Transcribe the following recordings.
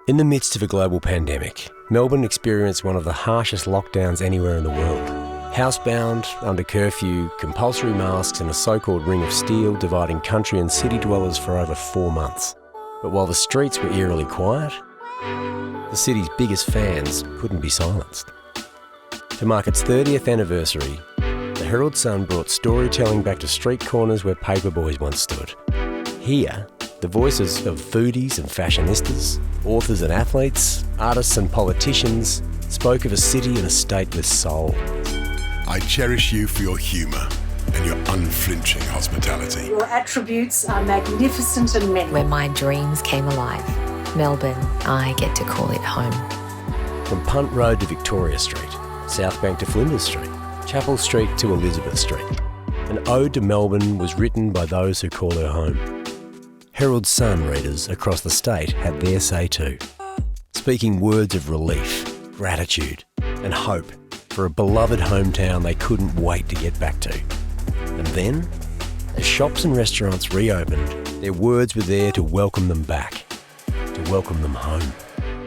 In the midst of a global pandemic, Melbourne experienced one of the harshest lockdowns anywhere in the world. Housebound, under curfew, compulsory masks and a so-called ring of steel dividing country and city dwellers for over 4 months. But while the streets were eerily quiet, the city's biggest fans couldn't be silenced. To mark its 30th anniversary, the Herald-Sun brought storytelling back to street corners where paperboys once stood. Here, the voices of foodies and fashionistas, authors and athletes, artists and politicians spoke of a city and a state with soul. I cherish you for your humour and your unflinching hospitality. Your attributes are magnificent and many. Where my dreams came alive. Melbourne, I get to call it home. From Punt Road to Victoria Street, South Bank to Flinders Street, Chapel Street to Elizabeth Street, an ode to Melbourne was written by those who call her home. Herald-Sun readers across the state had their say too, speaking words of relief, gratitude and hope for a beloved hometown they couldn't wait to get back to. And then, as shops and restaurants reopened, their words were there to welcome them back, to welcome them home.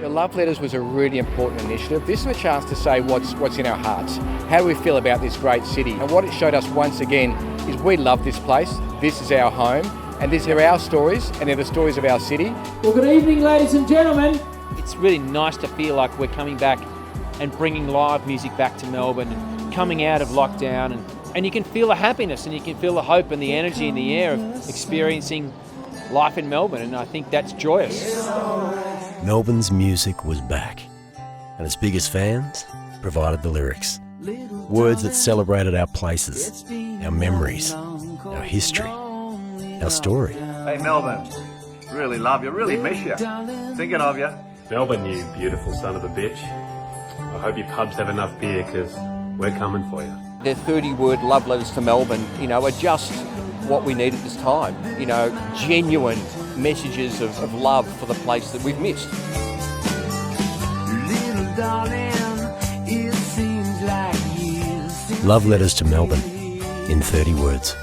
The Love Letters was a really important initiative. This is a chance to say what's in our hearts. How do we feel about this great city? And what it showed us once again is we love this place. This is our home. And these are our stories, and they're the stories of our city. Well, good evening, ladies and gentlemen. It's really nice to feel like we're coming back and bringing live music back to Melbourne and coming out of lockdown. And you can feel the happiness and you can feel the hope and the energy in the air of experiencing life in Melbourne, and I think that's joyous. Melbourne's music was back, and its biggest fans provided the lyrics. Words that celebrated our places, our memories, our history, our story. Hey Melbourne, really love you, really miss you. Thinking of you. Melbourne, you beautiful son of a bitch. I hope your pubs have enough beer, because we're coming for you. Their 30-word love letters to Melbourne, are just what we need at this time. Genuine messages of love for the place that we've missed. Little darling, it seems like years. Love letters to Melbourne in 30 words.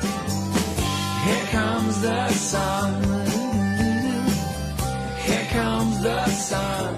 Here comes the sun. Here comes the sun.